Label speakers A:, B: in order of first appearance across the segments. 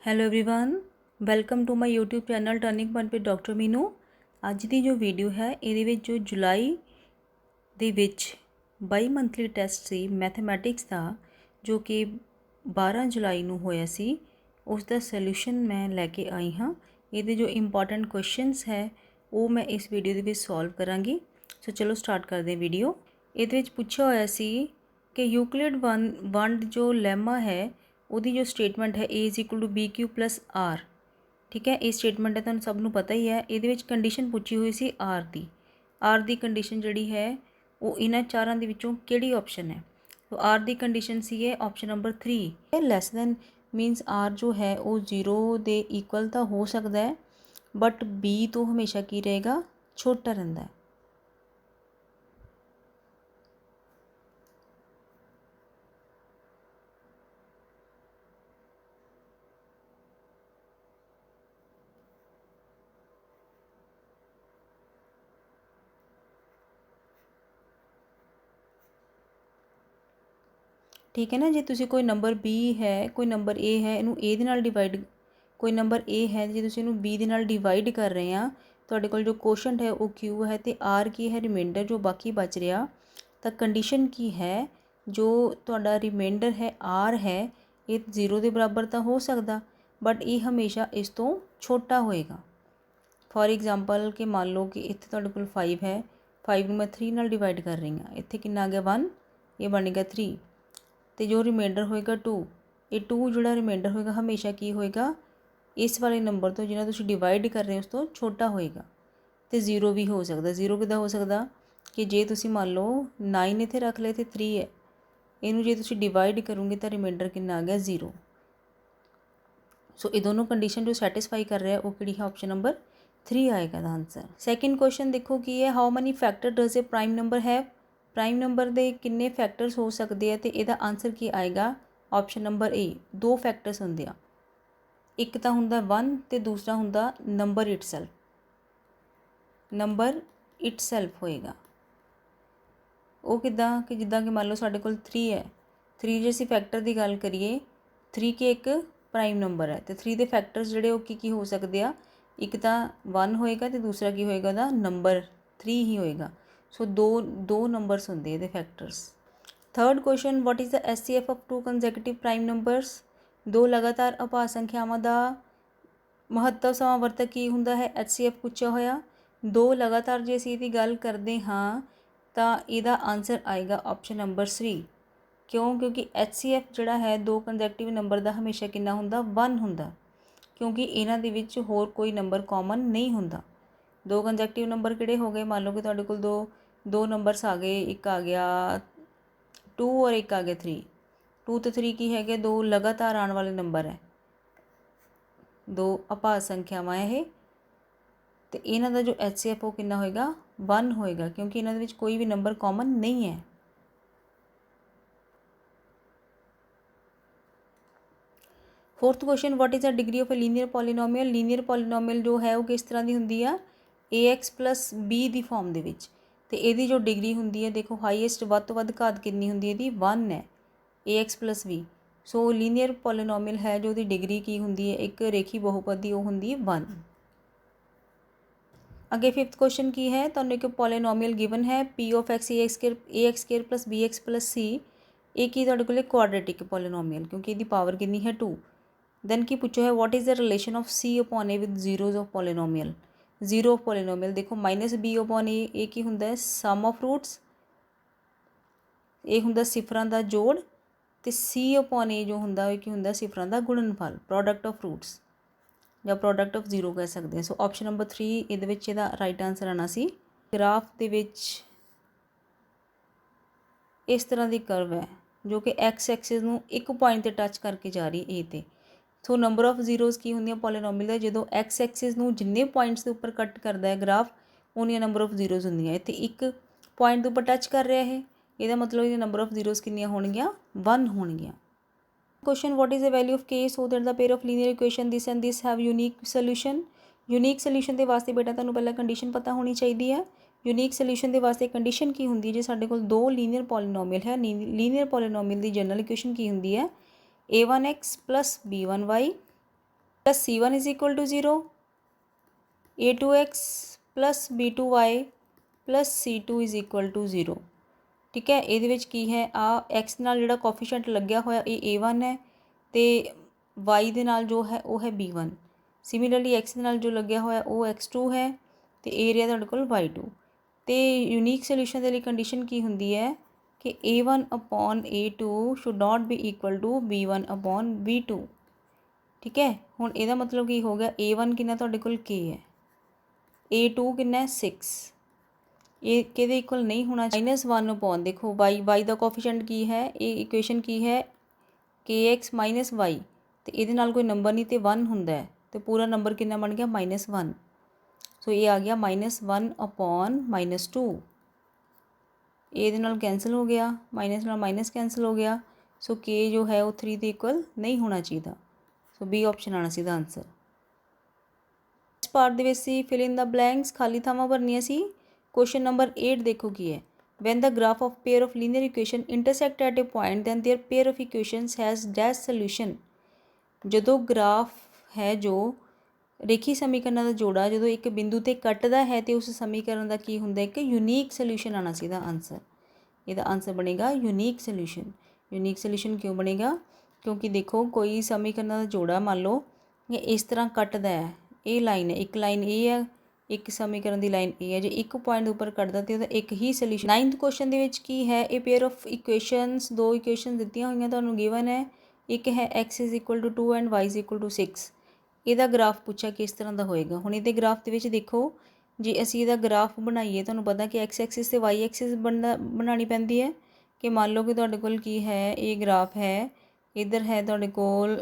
A: Hello everyone welcome to my YouTube channel turning point with doctor Meenu. ਅੱਜ ਦੀ ਜੋ video ਹੈ ਇਹਦੇ ਵਿੱਚ ਜੋ ਜੁਲਾਈ ਦੇ ਵਿੱਚ ਬਾਈ ਮੰਥਲੀ ਟੈਸਟ ਸੀ ਮੈਥਮੈਟਿਕਸ ਦਾ ਜੋ ਕਿ 12 ਜੁਲਾਈ ਨੂੰ ਹੋਇਆ ਸੀ, ਉਸ ਦਾ ਸੋਲੂਸ਼ਨ ਮੈਂ ਲੈ ਕੇ ਆਈ ਹਾਂ। ਇਹਦੇ ਜੋ ਇੰਪੋਰਟੈਂਟ ਕੁਐਸਚਨਸ ਹੈ ਉਹ ਮੈਂ ਇਸ ਵੀਡੀਓ ਦੇ ਵਿੱਚ ਸੋਲਵ ਕਰਾਂਗੀ। ਸੋ ਚਲੋ ਸਟਾਰਟ ਕਰਦੇ ਹਾਂ ਵੀਡੀਓ। ਇਹਦੇ ਵਿੱਚ ਪੁੱਛਿਆ ਹੋਇਆ ਸੀ ਕਿ ਯੂਕਲਿਡ ਵੰਡ ਜੋ ਲੈਮਾ ਹੈ ਉਹਦੀ जो स्टेटमेंट है A = BQ + R, ठीक है। ये स्टेटमेंट है तुहानूं सब नूं पता ही है। ये कंडीशन पूछी हुई सी आर दी कंडीशन जिहड़ी है वो इन्हां चारां दे विचों किहड़ी ऑप्शन है। तो आर दी कंडीशन सी है option number 3 less than means R जो है वो 0 दे इक्वल तो हो सकता है, बट बी तो हमेशा की रहेगा छोटा रहिंदा है। ठीक है ना। जे तुसी कोई नंबर बी है, कोई नंबर ए है, इनू ए दे नाल डिवाइड, कोई नंबर ए है जे तुसी इनू बी दे नाल डिवाइड कर रहे हैं, तुहाडे कोल जो क्वोशंट है वो क्यू है तो आर की है रिमाइंडर जो बाकी बच रहा, तो कंडीशन की है जो तुहाडा रिमाइंडर है आर है ये 0 के बराबर तो हो सकता, बट ये हमेशा इस तो छोटा होएगा। फॉर एग्जाम्पल कि मान लो कि इत्थे तुहाडे कोल 5 है, 5 मैं 3 नाल डिवाइड कर रही हाँ, इत्थे कितना आ गया 1, ये बन गया 3, तो जो रिमाइंडर होएगा 2, ये 2 जो रिमाइंडर होएगा हमेशा की होएगा इस वाले नंबर तो जिन्हें तुम डिवाइड कर रहे हो उस तो छोटा होएगा। तो 0 भी हो सकता। 0 किदा हो सकता कि जे तुम मान लो 9 इत्थे रख ले तो 3 है, इनू जे तुम डिवाइड करोगे तो रिमाइंडर कितना आ गया 0। सो ये दोनों कंडीशन जो सैटिस्फाई कर रहा है वो कि ऑप्शन नंबर 3 आएगा दा आंसर। सैकेंड क्वेश्चन देखो की है, how many factor does a prime number है। प्राइम नंबर के किन्ने फैक्टर्स हो सकते हैं, तो यदा आंसर की आएगा ऑप्शन नंबर ए, 2 फैक्टर्स होंगे। एक तो होंगे 1 तो दूसरा होंगे नंबर इटसैल्फ होएगा। वो किदा कि जिदा कि मान लो साढ़े कोल 3 है, 3 जे असीं फैक्टर की गल करिए 3 के एक प्राइम नंबर है, तो 3 के फैक्टर्स जोड़े की हो सकते हैं, एक तो 1 होएगा तो दूसरा की होएगा दा नंबर 3 ही होएगा। सो दो नंबर्स होंगे ये factors. Third question, what is the SCF of 2 consecutive prime numbers. 2 लगातार अभाज्य संख्यावां दा महत्व समावर्तक की हुंदा है, HCF पूछा होया। 2 लगातार जे असीं इहदी गल करदे हाँ तो इहदा आंसर आएगा ऑप्शन नंबर 3। क्यों? क्योंकि HCF जिहड़ा है 2 कंजैक्टिव नंबर का हमेशा कितना हुंदा 1 हुंदा, क्योंकि इन्हां दे विच होर कोई नंबर कॉमन नहीं हुंदा। 2 कंजैक्टिव नंबर किहड़े हो गए, मान लो कि तुहाडे कोल दो नंबरस आ गए, एक आ गया 2 और एक आ गया 3। 2 तो 3 की है 2 लगातार आने वाले नंबर है, 2 अभाज्य संख्यावां है ये, तो इन्हां दा जो HCF वो कितना होएगा 1 होएगा, क्योंकि इन्हां दे विच कोई भी नंबर कॉमन नहीं है। Fourth question, what is the degree of a linear polynomial. Linear polynomial जो है वो किस तरह की होंदी है, AX + B की फॉर्म दे विच, तो यदी जो डिग्री होंदी है देखो हाईएस्ट वध तो वध घात कितनी होंदी है, 1 है, AX + B। सो लीनियर पॉलीनोमियल है जो दी डिग्री की होंदी है एक रेखी बहुपद की वो होंदी है 1। अगे फिफ्थ क्वेश्चन की है, तो एक पॉलीनोमियल गिवन है P of X AX² + BX + C, एक ही तुहाडे कोल क्वाड्रेटिक पॉलीनोमियल क्योंकि इसकी पावर कितनी है 2। दैन की पूछो है, what is the relation of C/A with zeros of polynomial. Zero of polynomial देखो -B/A की होंदा है सम ऑफ रूट्स, ये होंदा सिफरां दा जोड़, तो C/A जो होंदा है कि होंदा सिफरां दा गुणनफल, प्रोडक्ट ऑफ रूट्स या प्रोडक्ट ऑफ जीरो कह सकते हैं। सो ऑप्शन नंबर 3 ये राइट आंसर आना सी। ग्राफ दे विच इस तरह की कर्व है जो कि X एक्सिस नूं एक पॉइंट ते टच करके जा रही है ए ते। सो नंबर ऑफ जीरोज़ की होंगे पॉलीनोमियल जो X एक्सिस नूं जिन्ने पॉइंट्स के उपर कट करता है ग्राफ उन्नी नंबर ऑफ जीरोज़ होंगे। इत्थे एक पॉइंट के उपर टच कर रहा है, यदा मतलब ये नंबर ऑफ जीरोज़ कितनियां होणगियां 1 होणगियां। Question, what is the value of K so that the pair of linear equation this and this have unique solution. Unique solution के वास्ते बेटा तुहानूं पहला कंडीशन पता होनी चाहिए है। यूनीक सोल्यूशन के वास्ते कंडीशन की होंगी जो साडे कोल 2 लीनियर पॉलीनोमियल है, लीनियर पॉलीनोमियल की जनरल इक्वेशन की होंगी है A1x + B1y plus C1 is equal to 0, A2x plus B2y plus C2 is equal to 0। ठीक है, ਇਹਦੇ ਵਿੱਚ ਕੀ ਹੈ ਆ x ਨਾਲ ਜਿਹੜਾ ਕੋਫੀਸ਼ੀਐਂਟ ਲੱਗਿਆ ਹੋਇਆ ਇਹ A1 ਹੈ ਤੇ y ਦੇ ਨਾਲ ਜੋ ਹੈ ਉਹ ਹੈ B1। ਸਿਮਿਲਰਲੀ x ਦੇ ਨਾਲ ਜੋ ਲੱਗਿਆ ਹੋਇਆ ਉਹ x2 ਹੈ ਤੇ ਏਰੀਆ ਤੁਹਾਡੇ ਕੋਲ y2। ਤੇ ਯੂਨੀਕ ਸੋਲੂਸ਼ਨ ਦੇ ਲਈ ਕੰਡੀਸ਼ਨ ਕੀ ਹੁੰਦੀ ਹੈ ਕਿ A1 upon A2 should not be equal to B1 upon B2। ਠੀਕ ਹੈ, ਹੁਣ ਇਹਦਾ ਮਤਲਬ ਕੀ ਹੋ ਗਿਆ, A1 ਕਿੰਨਾ ਤੁਹਾਡੇ ਕੋਲ k ਹੈ, A2 ਕਿੰਨਾ 6, ਇਹ ਕਿਹਦੇ ਇਕੁਅਲ ਨਹੀਂ ਹੋਣਾ। -1 ਅਪੋਨ ਦੇਖੋ y ਦਾ ਕੋਫੀਸ਼ੀਐਂਟ ਕੀ ਹੈ, ਇਹ ਇਕੁਏਸ਼ਨ ਕੀ ਹੈ kx -y ਤੇ ਇਹਦੇ ਨਾਲ ਕੋਈ ਨੰਬਰ ਨਹੀਂ ਤੇ 1 ਹੁੰਦਾ ਹੈ ਤੇ ਪੂਰਾ ਨੰਬਰ ਕਿੰਨਾ ਬਣ ਗਿਆ -1। ਸੋ ਇਹ ਆ ਗਿਆ -1 ਅਪੋਨ -2। ਇਹਦੇ ਨਾਲ ਕੈਂਸਲ ਹੋ ਗਿਆ, ਮਾਈਨਸ ਨਾਲ ਮਾਈਨਸ ਕੈਂਸਲ ਹੋ ਗਿਆ। ਸੋ k ਜੋ ਹੈ ਉਹ 3 ਦੇ ਇਕੁਅਲ ਨਹੀਂ ਹੋਣਾ ਚਾਹੀਦਾ। ਸੋ B ਆਪਸ਼ਨ ਆਉਣਾ ਸੀ ਦਾ ਆਂਸਰ। ਇਸ ਪਾਰਟ ਦੇ ਵਿੱਚ ਸੀ ਫਿਲ ਇਨ ਦਾ ਬਲੈਂਕਸ, ਖਾਲੀ ਥਾਵਾਂ ਭਰਨੀਆਂ ਸੀ। क्वेश्चन नंबर 8 देखो की है, when the graph of pair of linear equation intersect at a point then their pair of equations has dash solution। ਜਦੋਂ ग्राफ है जो ਰੇਖੀ ਸਮੀਕਰਨਾਂ ਦਾ ਜੋੜਾ ਜਦੋਂ ਇੱਕ ਬਿੰਦੂ ਤੇ ਕੱਟਦਾ ਹੈ ਤੇ ਉਸ ਸਮੀਕਰਨ ਦਾ ਕੀ ਹੁੰਦਾ, ਇੱਕ ਯੂਨੀਕ ਸੋਲੂਸ਼ਨ ਆਣਾ ਸੀ ਦਾ ਆਂਸਰ। ਇਹਦਾ ਆਂਸਰ ਬਣੇਗਾ ਯੂਨੀਕ ਸੋਲੂਸ਼ਨ। ਯੂਨੀਕ ਸੋਲੂਸ਼ਨ ਕਿਉਂ ਬਣੇਗਾ, ਕਿਉਂਕਿ ਦੇਖੋ ਕੋਈ ਸਮੀਕਰਨਾਂ ਦਾ ਜੋੜਾ ਮੰਨ ਲਓ ਇਹ ਇਸ ਤਰ੍ਹਾਂ ਕੱਟਦਾ ਹੈ, ਇਹ ਲਾਈਨ ਹੈ, ਇੱਕ ਲਾਈਨ ਇਹ ਹੈ, ਇੱਕ ਸਮੀਕਰਨ ਦੀ ਲਾਈਨ ਇਹ ਹੈ, ਜੇ ਇੱਕ ਪੁਆਇੰਟ ਉੱਪਰ ਕੱਟਦਾ ਤੇ ਉਹਦਾ ਇੱਕ ਹੀ ਸੋਲੂਸ਼ਨ। 9th ਕੁਐਸਚਨ ਦੇ ਵਿੱਚ ਕੀ ਹੈ, ਇਹ ਪੇਅਰ ਆਫ ਇਕੁਏਸ਼ਨਸ, ਦੋ ਇਕੁਏਸ਼ਨ ਦਿੱਤੀਆਂ ਹੋਈਆਂ ਤੁਹਾਨੂੰ ਗਿਵਨ ਹੈ, ਇੱਕ ਹੈ x is equal to 2 and y is equal to 6। ਇਹਦਾ ਗ੍ਰਾਫ ਪੁੱਛਿਆ ਕਿਸ ਤਰ੍ਹਾਂ ਦਾ ਹੋਏਗਾ। ਹੁਣ ਇਹਦੇ ਗ੍ਰਾਫ ਦੇ ਵਿੱਚ ਦੇਖੋ, ਜੇ ਅਸੀਂ ਇਹਦਾ ਗ੍ਰਾਫ ਬਣਾਈਏ ਤੁਹਾਨੂੰ ਪਤਾ ਕਿ x ਐਕਸਿਸ ਤੇ y ਐਕਸਿਸ ਬਣਾਉਣੀ ਪੈਂਦੀ ਹੈ। ਕਿ ਮੰਨ ਲਓ ਕਿ ਤੁਹਾਡੇ ਕੋਲ ਕੀ ਹੈ, ਇਹ ਗ੍ਰਾਫ ਹੈ, ਇੱਧਰ ਹੈ ਤੁਹਾਡੇ ਕੋਲ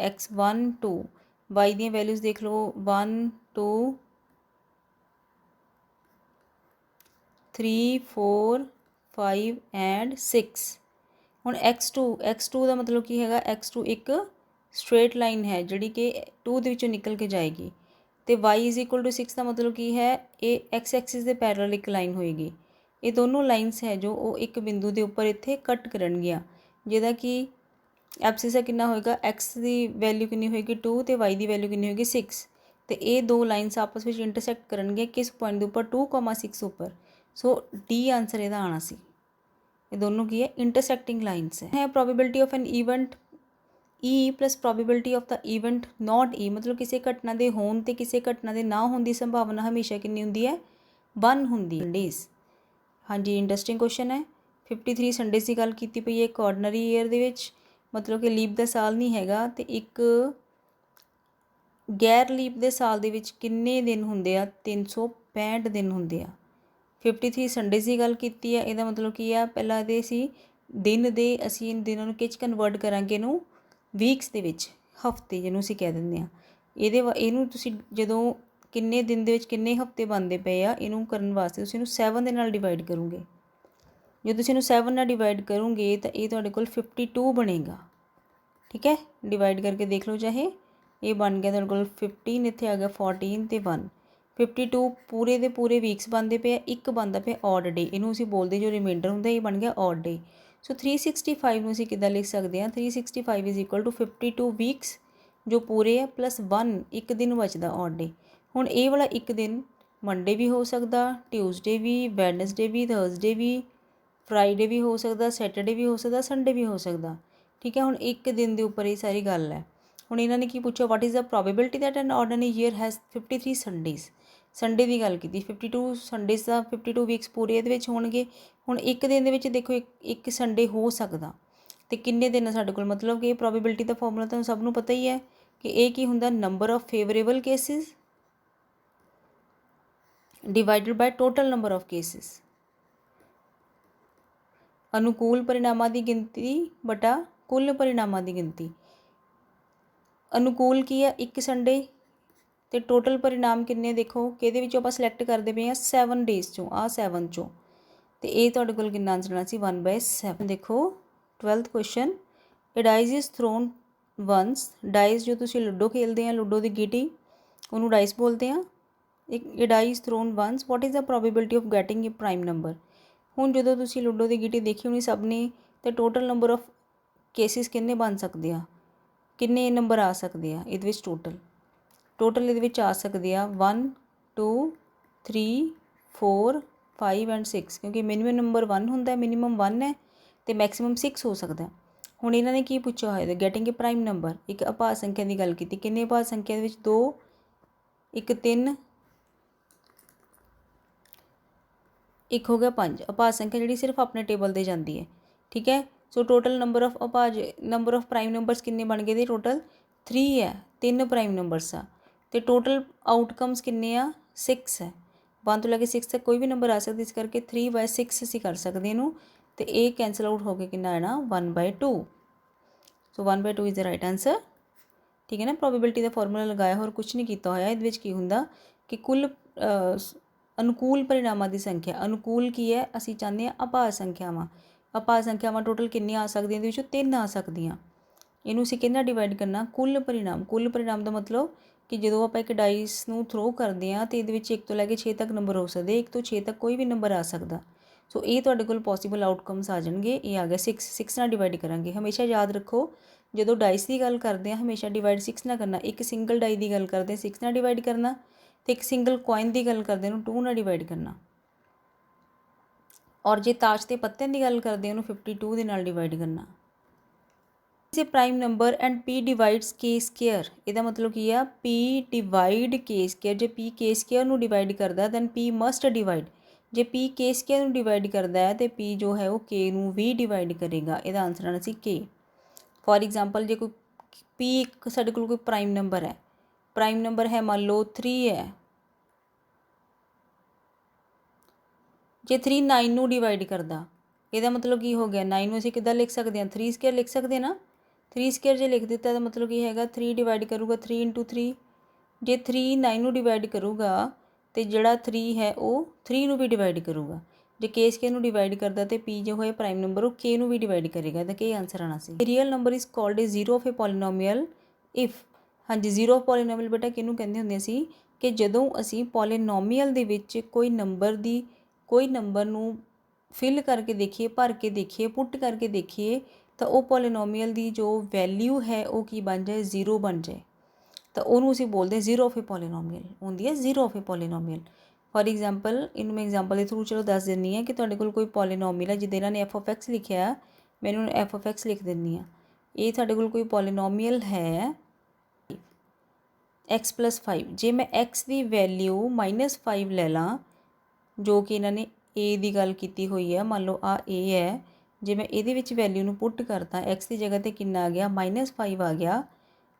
A: x1 2, y ਦੀਆਂ ਵੈਲਿਊਜ਼ ਦੇਖ ਲਓ 1 2 3 4 5 ਐਂਡ 6। ਹੁਣ x2 ਦਾ ਮਤਲਬ ਕੀ ਹੈਗਾ, x2 ਇੱਕ ਸਟ੍ਰੇਟ ਲਾਈਨ ਹੈ ਜਿਹੜੀ ਕਿ 2 ਦੇ ਵਿੱਚੋਂ ਨਿਕਲ ਕੇ ਜਾਏਗੀ ਤੇ y ਇਜ਼ ਇਕੁਅਲ ਟੂ 6 ਦਾ ਮਤਲਬ ਕੀ ਹੈ, ਇਹ x ਐਕਸਿਸ ਦੇ ਪੈਰਲਲ ਇੱਕ ਲਾਈਨ ਹੋਏਗੀ। ਇਹ ਦੋਨੋਂ ਲਾਈਨਸ ਹੈ ਜੋ ਉਹ ਇੱਕ ਬਿੰਦੂ ਦੇ ਉੱਪਰ ਇੱਥੇ ਕੱਟ ਕਰਨਗੀਆਂ, ਜਿਹਦਾ ਕਿ ਐਬਸਿਸ ਕਿੰਨਾ ਹੋਏਗਾ, x ਦੀ ਵੈਲਿਊ ਕਿੰਨੀ ਹੋਏਗੀ 2 ਤੇ y ਦੀ ਵੈਲਿਊ ਕਿੰਨੀ ਹੋਏਗੀ 6। ਤੇ ਇਹ ਦੋ ਲਾਈਨਸ ਆਪਸ ਵਿੱਚ ਇੰਟਰਸੈਕਟ ਕਰਨਗੀਆਂ ਕਿਸ ਪੁਆਇੰਟ ਦੇ ਉੱਪਰ 2,6 ਉੱਪਰ। ਸੋ ਡੀ ਆਂਸਰ ਇਹਦਾ ਆਉਣਾ ਸੀ। ਇਹ ਦੋਨੋਂ ਕੀ ਹੈ, ਇੰਟਰਸੈਕਟਿੰਗ ਲਾਈਨਸ ਹੈ। Probability of N event E plus probability of the event note E, ਮਤਲਬ ਕਿਸੇ ਘਟਨਾ ਦੇ ਹੋਣ ਤੇ ਕਿਸੇ ਘਟਨਾ ਦੇ ਨਾ ਹੋਣ ਦੀ ਸੰਭਾਵਨਾ ਹਮੇਸ਼ਾ ਕਿੰਨੀ ਹੁੰਦੀ ਹੈ, 1 ਹੁੰਦੀ ਹੈ। ਹਾਂਜੀ, ਇੰਟਰਸਟਿੰਗ ਕੁਐਸਚਨ ਹੈ। 53 ਸੰਡੇਜ਼ ਦੀ ਗੱਲ ਕੀਤੀ ਪਈ ਹੈ ਇੱਕ ਆਰਡੀਨਰੀ ਈਅਰ ਦੇ ਵਿੱਚ, ਮਤਲਬ ਕਿ ਲੀਪ ਦਾ ਸਾਲ ਨਹੀਂ ਹੈਗਾ ਤੇ ਇੱਕ ਗੈਰ ਲੀਪ ਦੇ ਸਾਲ ਦੇ ਵਿੱਚ ਕਿੰਨੇ ਦਿਨ ਹੁੰਦੇ ਆ, 365 ਦਿਨ ਹੁੰਦੇ ਆ। 53 ਸੰਡੇਜ਼ ਦੀ ਗੱਲ ਕੀਤੀ ਹੈ, ਇਹਦਾ ਮਤਲਬ ਕੀ ਆ, ਪਹਿਲਾਂ ਇਹਦੇ ਸੀ ਦਿਨ ਦੇ, ਅਸੀਂ ਇਨ ਦਿਨਾਂ ਨੂੰ ਕਿਚ ਕਨਵਰਟ ਕਰਾਂਗੇ ਇਹਨੂੰ ਵੀਕਸ ਦੇ ਵਿੱਚ, ਹਫਤੇ ਜਿਹਨੂੰ ਅਸੀਂ ਕਹਿ ਦਿੰਦੇ ਹਾਂ। ਇਹਨੂੰ ਤੁਸੀਂ ਜਦੋਂ ਕਿੰਨੇ ਦਿਨ ਦੇ ਵਿੱਚ ਕਿੰਨੇ ਹਫਤੇ ਬਣਦੇ ਪਏ ਆ, ਇਹਨੂੰ ਕਰਨ ਵਾਸਤੇ ਤੁਸੀਂ ਇਹਨੂੰ 7 ਦੇ ਨਾਲ ਡਿਵਾਈਡ ਕਰੋਗੇ। ਜੇ ਤੁਸੀਂ ਇਹਨੂੰ 7 ਨਾਲ ਡਿਵਾਈਡ ਕਰੋਗੇ ਤਾਂ ਇਹ ਤੁਹਾਡੇ ਕੋਲ 52 ਬਣੇਗਾ। ਠੀਕ ਹੈ, ਡਿਵਾਈਡ ਕਰਕੇ ਦੇਖ ਲਓ ਚਾਹੇ, ਇਹ ਬਣ ਗਿਆ ਤੁਹਾਡੇ ਕੋਲ 15, ਇੱਥੇ ਆ ਗਿਆ 14 ਤੇ 1। 52 ਪੂਰੇ ਦੇ ਪੂਰੇ ਵੀਕਸ ਬਣਦੇ ਪਏ ਆ, ਇੱਕ ਬਣਦਾ ਪਿਆ ਔਡ ਡੇ, ਇਹਨੂੰ ਅਸੀਂ ਬੋਲਦੇ ਜੋ ਰਿਮਾਈਂਡਰ ਹੁੰਦਾ ਇਹ ਬਣ ਗਿਆ ਔਡ ਡੇ। ਸੋ 365 ਨੂੰ ਅਸੀਂ ਕਿੱਦਾਂ ਲਿਖ ਸਕਦੇ ਹਾਂ, 365 ਇਜ਼ ਇਕੁਅਲ ਟੂ 52 ਵੀਕਸ ਜੋ ਪੂਰੇ ਆ ਪਲੱਸ 1 ਇੱਕ ਦਿਨ ਬਚਦਾ ਔਡ ਡੇ। ਹੁਣ ਇਹ ਵਾਲਾ ਇੱਕ ਦਿਨ ਮੰਡੇ ਵੀ ਹੋ ਸਕਦਾ, ਟਿਊਜ਼ਡੇ ਵੀ, ਵੈਡਨਸਡੇ ਵੀ, ਥਰਸਡੇ ਵੀ, ਫਰਾਈਡੇ ਵੀ ਹੋ ਸਕਦਾ, ਸੈਟਰਡੇ ਵੀ ਹੋ ਸਕਦਾ, ਸੰਡੇ ਵੀ ਹੋ ਸਕਦਾ। ਠੀਕ ਹੈ, ਹੁਣ ਇੱਕ ਦਿਨ ਦੇ ਉੱਪਰ ਇਹ ਸਾਰੀ ਗੱਲ ਹੈ। ਹੁਣ ਇਹਨਾਂ ਨੇ ਕੀ ਪੁੱਛਿਆ, what is the probability that an ordinary year has 53 Sundays. Sunday ਦੀ ਗੱਲ ਕੀਤੀ, 52 ਸੰਡੇਜ਼ ਦਾ 52 ਵੀਕਸ ਪੂਰੇ ਇਹਦੇ ਵਿੱਚ ਹੋਣਗੇ। ਹੁਣ ਇੱਕ ਦਿਨ ਦੇ ਵਿੱਚ ਦੇਖੋ ਇੱਕ ਸੰਡੇ ਹੋ ਸਕਦਾ ਤੇ ਕਿੰਨੇ ਦਿਨ ਸਾਡੇ ਕੋਲ, ਮਤਲਬ ਕਿ ਪ੍ਰੋਬੇਬਿਲਿਟੀ ਦਾ ਫਾਰਮੂਲਾ ਤੁਹਾਨੂੰ ਸਭ ਨੂੰ ਪਤਾ ਹੀ ਹੈ ਕਿ ਇਹ ਕੀ ਹੁੰਦਾ, number of favourable cases divided by total number of cases. ਅਨੁਕੂਲ ਪਰਿਣਾਮਾਂ ਦੀ ਗਿਣਤੀ ਬਟਾ ਕੁੱਲ ਪਰਿਣਾਮਾਂ ਦੀ ਗਿਣਤੀ। ਅਨੁਕੂਲ ਕੀ ਹੈ, ਇੱਕ ਸੰਡੇ ਤੇ ਟੋਟਲ ਪਰਿਣਾਮ ਕਿੰਨੇ, ਦੇਖੋ ਕਿਹਦੇ ਵਿੱਚੋਂ ਆਪਾਂ ਸਿਲੈਕਟ ਕਰਦੇ ਪਏ ਹਾਂ 7 ਡੇਜ਼ ਚੋਂ, ਆਹ 7 ਚੋਂ, ਤੇ ਇਹ ਤੁਹਾਡੇ ਕੋਲ ਕਿੰਨਾ ਆਂਸਰ ਆਉਣਾ ਸੀ 1/7। ਦੇਖੋ 12th question, A dies is thrown ones. Dies ਜੋ ਤੁਸੀਂ ਲੂਡੋ ਖੇਲਦੇ ਆ, ਲੂਡੋ ਦੀ ਗੀਟੀ ਉਹਨੂੰ ਡਾਈਸ ਬੋਲਦੇ ਆ। A dies thrown once, what is the probability of getting a prime number. ਹੁਣ ਜਦੋਂ ਤੁਸੀਂ ਲੂਡੋ ਦੀ ਗੀਟੀ ਦੇਖੀ ਹੋਣੀ ਸਭ ਨੇ, ਤੇ ਟੋਟਲ ਨੰਬਰ ਆਫ ਕੇਸਿਸ ਕਿੰਨੇ ਬਣ ਸਕਦੇ ਆ, ਕਿੰਨੇ ਨੰਬਰ ਆ ਸਕਦੇ ਆ ਇਹਦੇ ਵਿੱਚ ਟੋਟਲ ਇਹਦੇ ਵਿੱਚ ਆ ਸਕਦੇ ਆ 1 2 3 4 5 ਐਂਡ 6 ਕਿਉਂਕਿ ਮਿਨੀਮਮ ਨੰਬਰ 1 ਹੁੰਦਾ, ਮਿਨੀਮਮ 1 ਹੈ ਤੇ ਮੈਕਸਿਮਮ 6 ਹੋ ਸਕਦਾ। ਹੁਣ ਇਹਨਾਂ ਨੇ ਕੀ ਪੁੱਛਿਆ ਹੋਇਆ, ਗੈਟਿੰਗ ਏ ਪ੍ਰਾਈਮ ਨੰਬਰ, ਇੱਕ ਅਭਾਜ ਸੰਖਿਆ ਦੀ ਗੱਲ ਕੀਤੀ। ਕਿੰਨੇ ਅਭਾਜ ਸੰਖਿਆ ਦੇ ਵਿੱਚ 2 1 3 ਇੱਕ ਹੋ ਗਿਆ 5। ਅਭਾਜ ਸੰਖਿਆ ਜਿਹੜੀ ਸਿਰਫ ਆਪਣੇ ਟੇਬਲ 'ਤੇ ਜਾਂਦੀ ਹੈ, ਠੀਕ ਹੈ। ਸੋ total number of prime numbers ਕਿੰਨੇ ਬਣ ਗਏ ਦੇ, ਟੋਟਲ 3 ਹੈ, 3 ਪ੍ਰਾਈਮ ਨੰਬਰਸ ਆ। ਤੇ ਟੋਟਲ ਆਊਟਕਮਸ ਕਿੰਨੇ ਆ, 6 ਹੈ। 1 ਤੋਂ ਲੈ ਕੇ 6 ਤੱਕ ਕੋਈ ਵੀ ਨੰਬਰ ਆ ਸਕਦਾ, ਇਸ ਕਰਕੇ 3/6 ਅਸੀਂ ਕਰ ਸਕਦੇ ਇਹਨੂੰ। ਤੇ ਇਹ ਕੈਂਸਲ ਆਊਟ ਹੋ ਕੇ ਕਿੰਨਾ ਆਣਾ, 1/2। ਸੋ 1/2 ਇਜ਼ ਦ ਰਾਈਟ ਆਂਸਰ, ਠੀਕ ਹੈ ਨਾ। ਪ੍ਰੋਬੇਬਿਲਿਟੀ ਦਾ ਫਾਰਮੂਲਾ ਲਗਾਇਆ, ਹੋਰ ਕੁਛ ਨਹੀਂ ਕੀਤਾ ਹੋਇਆ। ਇਹਦੇ ਵਿੱਚ ਕੀ ਹੁੰਦਾ ਕਿ ਕੁੱਲ ਅਨੁਕੂਲ ਪਰਿਣਾਮਾਂ ਦੀ ਸੰਖਿਆ, ਅਨੁਕੂਲ ਕੀ ਹੈ, ਅਸੀਂ ਚਾਹੁੰਦੇ ਹਾਂ ਅਭਾਜ ਸੰਖਿਆਵਾਂ। ਅਭਾਜ ਸੰਖਿਆਵਾਂ ਟੋਟਲ ਕਿੰਨੀਆਂ ਆ ਸਕਦੀਆਂ, ਇਹਦੇ ਵਿੱਚੋਂ 3 ਆ ਸਕਦੀਆਂ। ਇਹਨੂੰ ਅਸੀਂ ਕਿੰਨਾ ਡਿਵਾਈਡ ਕਰਨਾ, ਕੁੱਲ ਪਰਿਣਾਮ। ਕੁੱਲ ਪਰਿਣਾਮ ਦਾ ਮਤਲਬ ਕਿ ਜਦੋਂ ਆਪਾਂ ਇੱਕ ਡਾਈਸ ਨੂੰ ਥਰੋ ਕਰਦੇ ਹਾਂ ਤੇ ਇਹਦੇ ਵਿੱਚ 1 ਤੋਂ ਲੈ ਕੇ 6 ਤੱਕ ਨੰਬਰ ਹੋ ਸਕਦੇ, 1 ਤੋਂ 6 ਤੱਕ ਕੋਈ ਵੀ ਨੰਬਰ ਆ ਸਕਦਾ। ਸੋ ਇਹ ਤੁਹਾਡੇ ਕੋਲ ਪੋਸੀਬਲ ਆਊਟਕਮਸ ਆ ਜਾਣਗੇ। ਇਹ ਆ ਗਿਆ 6 ਨਾਲ ਡਿਵਾਈਡ ਕਰਾਂਗੇ। ਹਮੇਸ਼ਾ ਯਾਦ ਰੱਖੋ, ਜਦੋਂ ਡਾਈਸ ਦੀ ਗੱਲ ਕਰਦੇ ਹਾਂ ਹਮੇਸ਼ਾ ਡਿਵਾਈਡ 6 ਨਾਲ ਕਰਨਾ। ਇੱਕ ਸਿੰਗਲ ਡਾਈ ਦੀ ਗੱਲ ਕਰਦੇ 6 ਨਾਲ ਡਿਵਾਈਡ ਕਰਨਾ, ਤੇ ਇੱਕ ਸਿੰਗਲ ਕੋਇਨ ਦੀ ਗੱਲ ਕਰਦੇ ਉਹਨੂੰ 2 ਨਾਲ ਡਿਵਾਈਡ ਕਰਨਾ। ਔਰ ਜੇ ਤਾਸ਼ ਦੇ ਪੱਤਿਆਂ ਦੀ ਗੱਲ ਕਰਦੇ ਉਹਨੂੰ 52 ਦੇ ਨਾਲ ਡਿਵਾਈਡ ਕਰਨਾ। ਇਸੇ prime number and p ਡਿਵਾਈਡਸ k square, ਇਹਦਾ ਮਤਲਬ ਕੀ ਆ, p ਡਿਵਾਈਡ k ਸਕੁਅਰ। ਜੇ p k ਸਕੁਅਰ ਨੂੰ ਡਿਵਾਈਡ ਕਰਦਾ ਦੈਨ p ਮਸਟ ਡਿਵਾਈਡ। ਜੇ p k ਸਕੁਅਰ ਨੂੰ ਡਿਵਾਈਡ ਕਰਦਾ ਹੈ ਤੇ p ਜੋ ਹੈ ਉਹ k ਨੂੰ ਵੀ ਡਿਵਾਈਡ ਕਰੇਗਾ। ਇਹਦਾ ਆਨਸਰ ਆਣਾ ਸੀ k। ਫੋਰ ਐਗਜ਼ਾਮਪਲ ਜੇ ਕੋਈ p ਇੱਕ ਸਾਡੇ ਕੋਲ ਕੋਈ ਪ੍ਰਾਈਮ ਨੰਬਰ ਹੈ, ਪ੍ਰਾਈਮ ਨੰਬਰ ਹੈ ਮੰਨ ਲਓ 3 ਹੈ। ਜੇ 3 9 ਨੂੰ ਡਿਵਾਈਡ ਕਰਦਾ, ਇਹਦਾ ਮਤਲਬ ਕੀ ਹੋ ਗਿਆ, 9 ਨੂੰ ਅਸੀਂ ਕਿੱਦਾਂ ਲਿਖ ਸਕਦੇ ਹਾਂ, 3 ਸਕੁਅਰ ਲਿਖ ਸਕਦੇ ਨਾ। 3 ਸਕੁਅਰ ਜੇ ਲਿਖ ਦਿੱਤਾ ਤਾਂ ਮਤਲਬ ਕੀ ਹੈਗਾ, 3 ਡਿਵਾਈਡ ਕਰੂਗਾ 3 × 3। ਜੇ 3 9 ਨੂੰ ਡਿਵਾਈਡ ਕਰੂਗਾ ਤੇ ਜਿਹੜਾ 3 ਹੈ ਉਹ 3 ਨੂੰ ਵੀ ਡਿਵਾਈਡ ਕਰੂਗਾ। ਜੇ k ਸਕੁਅਰ ਨੂੰ ਡਿਵਾਈਡ ਕਰਦਾ ਤੇ p ਜੋ ਹੋਇਆ ਪ੍ਰਾਈਮ ਨੰਬਰ ਉਹ k ਨੂੰ ਵੀ ਡਿਵਾਈਡ ਕਰੇਗਾ। ਤਾਂ ਕੀ ਆਨਸਰ ਆਣਾ ਸੀ। Real number is called a zero of a polynomial if, ਹਾਂਜੀ ਜ਼ੀਰੋ ਆਫ ਪੋਲੀਨੋਮੀਅਲ ਬੇਟਾ ਕਿਹਨੂੰ ਕਹਿੰਦੇ ਹੁੰਦੇ ਸੀ, ਕਿ ਜਦੋਂ ਅਸੀਂ ਪੋਲੀਨੋਮੀਅਲ ਦੇ ਵਿੱਚ ਕੋਈ ਨੰਬਰ ਨੂੰ ਫਿਲ ਕਰਕੇ ਦੇਖੀਏ, ਭਰ ਕੇ ਦੇਖੀਏ, ਪੁੱਟ ਕਰਕੇ ਦੇਖੀਏ ਤਾਂ ਉਹ ਪੋਲੀਨੋਮੀਅਲ ਦੀ ਜੋ ਵੈਲਿਊ ਹੈ ਉਹ ਕੀ ਬਣ ਜਾਏ, 0 ਬਣ ਜਾਏ, ਤਾਂ ਉਹਨੂੰ ਅਸੀਂ ਬੋਲਦੇ ਹਾਂ ਜ਼ੀਰੋ ਆਫ ਏ ਪੋਲੀਨੋਮੀਅਲ, ਹੁੰਦੀ ਹੈ zero of a polynomial. For example ਇਹਨੂੰ ਮੈਂ ਐਗਜ਼ਾਮਪਲ ਦੇ ਥਰੂ ਚਲੋ ਦੱਸ ਦਿੰਦੀ ਹਾਂ ਕਿ ਤੁਹਾਡੇ ਕੋਲ ਕੋਈ ਪੋਲੀਨੋਮੀਅਲ ਹੈ ਜਿੱਦਾਂ ਇਹਨਾਂ ਨੇ f(x) ਲਿਖਿਆ, ਮੈਂ ਇਹਨੂੰ f(x) ਲਿਖ ਦਿੰਦੀ ਹਾਂ। ਇਹ ਸਾਡੇ ਕੋਲ ਕੋਈ ਪੋਲੀਨੋਮੀਅਲ ਹੈ x + 5। ਜੇ ਮੈਂ x ਦੀ ਵੈਲਿਊ -5 ਲੈ ਲਾਂ, ਜੋ ਕਿ ਇਹਨਾਂ ਨੇ a ਦੀ ਗੱਲ ਕੀਤੀ ਹੋਈ ਹੈ, ਮੰਨ ਲਓ ਆ a ਹੈ। ਜੇ ਮੈਂ ਇਹਦੇ ਵਿੱਚ ਵੈਲਿਊ ਨੂੰ ਪੁੱਟ ਕਰਤਾ, x ਦੀ ਜਗ੍ਹਾ 'ਤੇ ਕਿੰਨਾ ਆ ਗਿਆ, -5 ਆ ਗਿਆ।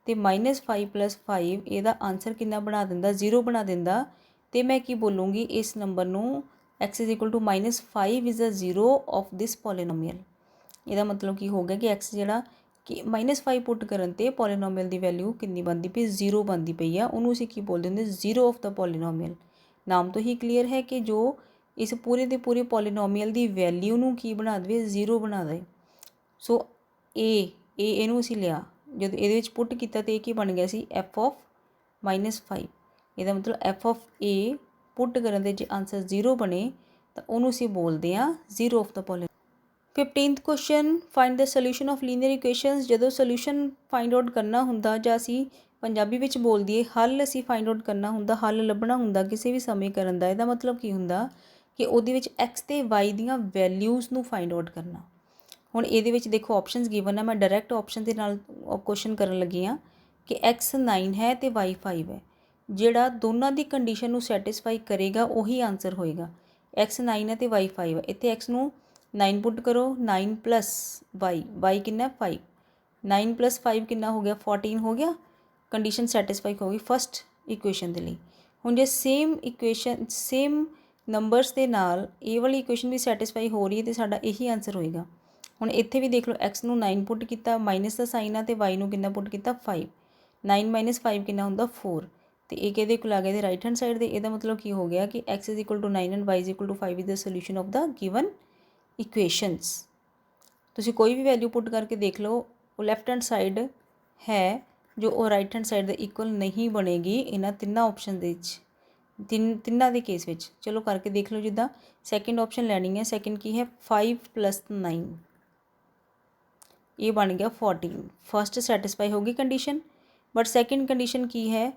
A: ਤੇ -5 + 5 ਇਹਦਾ ਆਨਸਰ ਕਿੰਨਾ ਬਣਾ ਦਿੰਦਾ, 0 ਬਣਾ ਦਿੰਦਾ। ਤੇ ਮੈਂ ਕੀ ਬੋਲੂँਗੀ ਇਸ ਨੰਬਰ ਨੂੰ, x = -5 is a zero of this polynomial. ਇਹਦਾ ਮਤਲਬ ਕੀ ਹੋ ਗਿਆ ਕਿ x ਜਿਹੜਾ ਕਿ -5 ਪੁੱਟ ਕਰਨ 'ਤੇ ਪੋਲੀਨੋਮੀਅਲ ਦੀ ਵੈਲਿਊ ਕਿੰਨੀ ਬਣਦੀ ਪਈ, 0 ਬਣਦੀ ਪਈ ਆ। ਉਹਨੂੰ ਅਸੀਂ ਕੀ ਬੋਲਦੇ ਹੁੰਦੇ, ਜ਼ੀਰੋ ਆਫ ਦਾ ਪੋਲੀਨੋਮੀਅਲ। ਨਾਮ ਤੋਂ ਹੀ ਕਲੀਅਰ ਹੈ ਕਿ ਜੋ ਇਸ ਪੂਰੇ ਦੇ ਪੂਰੇ ਪੋਲੀਨੋਮੀਅਲ ਦੀ ਵੈਲਿਊ ਨੂੰ ਕੀ ਬਣਾ ਦੇਵੇ, 0 ਬਣਾ ਦੇ। ਸੋ ਇਹਨੂੰ ਅਸੀਂ ਲਿਆ, ਜਦੋਂ ਇਹਦੇ ਵਿੱਚ ਪੁੱਟ ਕੀਤਾ ਤਾਂ ਇਹ ਕੀ ਬਣ ਗਿਆ ਸੀ, f(-5). ਇਹਦਾ ਮਤਲਬ f(a) ਪੁੱਟ ਕਰਨ ਦੇ ਜੇ ਆਨਸਰ 0 ਬਣੇ ਤਾਂ ਉਹਨੂੰ ਅਸੀਂ ਬੋਲਦੇ ਹਾਂ zero of the polynomial. 15th question, find the solution of linear equations. ਜਦੋਂ ਸੋਲਿਊਸ਼ਨ ਫਾਈਂਡ ਆਊਟ ਕਰਨਾ ਹੁੰਦਾ, ਜਾਂ ਅਸੀਂ ਪੰਜਾਬੀ ਵਿੱਚ ਬੋਲ ਦਈਏ ਹੱਲ ਅਸੀਂ ਫਾਈਂਡ ਆਊਟ ਕਰਨਾ ਹੁੰਦਾ, ਹੱਲ ਲੱਭਣਾ ਹੁੰਦਾ ਕਿਸੇ ਵੀ ਸਮੀਕਰਨ ਦਾ, ਇਹਦਾ ਮਤਲਬ ਕੀ ਹੁੰਦਾ ਕਿ ਉਹਦੇ ਵਿੱਚ x ਤੇ y ਦੀਆਂ ਵੈਲਿਊਜ਼ ਨੂੰ ਫਾਈਂਡ ਆਊਟ ਕਰਨਾ। ਹੁਣ ਇਹਦੇ ਵਿੱਚ ਦੇਖੋ ਆਪਸ਼ਨਸ ਗਿਵਨ ਹੈ, ਮੈਂ ਡਾਇਰੈਕਟ ਆਪਸ਼ਨ ਦੇ ਨਾਲ ਕੁਐਸਚਨ ਕਰਨ ਲੱਗੀ ਹਾਂ ਕਿ x 9 ਹੈ ਤੇ y 5 ਹੈ। ਜਿਹੜਾ ਦੋਨਾਂ ਦੀ ਕੰਡੀਸ਼ਨ ਨੂੰ ਸੈਟਿਸਫਾਈ ਕਰੇਗਾ ਉਹੀ ਆਨਸਰ ਹੋਏਗਾ। x 9 ਹੈ ਤੇ y 5 ਹੈ। ਇੱਥੇ x ਨੂੰ 9 ਪੁੱਟ ਕਰੋ, 9 + y ਕਿੰਨਾ 5, 9 + 5 ਕਿੰਨਾ ਹੋ ਗਿਆ, 14 ਹੋ ਗਿਆ। ਕੰਡੀਸ਼ਨ ਸੈਟਿਸਫਾਈ ਹੋ ਗਈ ਫਸਟ ਇਕੁਏਸ਼ਨ ਦੇ ਲਈ। ਹੁਣ ਜੇ ਸੇਮ ਨੰਬਰਸ ਦੇ ਨਾਲ ਇਹ ਵਾਲੀ ਇਕੁਏਸ਼ਨ ਵੀ ਸੈਟਿਸਫਾਈ ਹੋ ਰਹੀ ਹੈ ਤੇ ਸਾਡਾ ਇਹੀ ਆਨਸਰ ਹੋਏਗਾ। ਹੁਣ ਇੱਥੇ ਵੀ ਦੇਖ ਲਓ, x ਨੂੰ 9 ਪੁੱਟ ਕੀਤਾ, ਮਾਈਨਸ ਦਾ ਸਾਈਨ ਆ, ਤੇ y ਨੂੰ ਕਿੰਨਾ ਪੁੱਟ ਕੀਤਾ 5। 9 - 5 ਕਿੰਨਾ ਹੁੰਦਾ 4, ਤੇ ਇਹ ਕਿਹਦੇ ਕੋਲ ਆ ਗਿਆ, ਇਹਦੇ ਰਾਈਟ ਹੈਂਡ ਸਾਈਡ ਦੇ। ਇਹਦਾ ਮਤਲਬ ਕੀ ਹੋ ਗਿਆ ਕਿ x = 9 and y = 5 is the solution of the given equations. ਤੁਸੀਂ ਕੋਈ ਵੀ ਵੈਲਿਊ ਪੁੱਟ ਕਰਕੇ ਦੇਖ ਲਓ, ਉਹ ਲੈਫਟ ਹੈਂਡ ਸਾਈਡ ਹੈ ਜੋ ਉਹ ਰਾਈਟ ਹੈਂਡ ਸਾਈਡ ਦੇ ਇਕੁਅਲ ਨਹੀਂ ਬਣੇਗੀ ਇਹਨਾਂ ਤਿੰਨਾਂ ਆਪਸ਼ਨ ਦੇ ਵਿੱਚ, ਤਿੰਨਾਂ ਦੇ ਕੇਸ ਵਿੱਚ। ਚਲੋ ਕਰਕੇ ਦੇਖ ਲਓ। ਜਿੱਦਾਂ ਸੈਕਿੰਡ ਆਪਸ਼ਨ ਲੈਣੀ ਹੈ, ਸੈਕਿੰਡ ਕੀ ਹੈ 5 + 9, ये बन गया 14। फर्स्ट सैटिस्फाई होगी कंडीशन, बट सैकेंड कंडीशन की है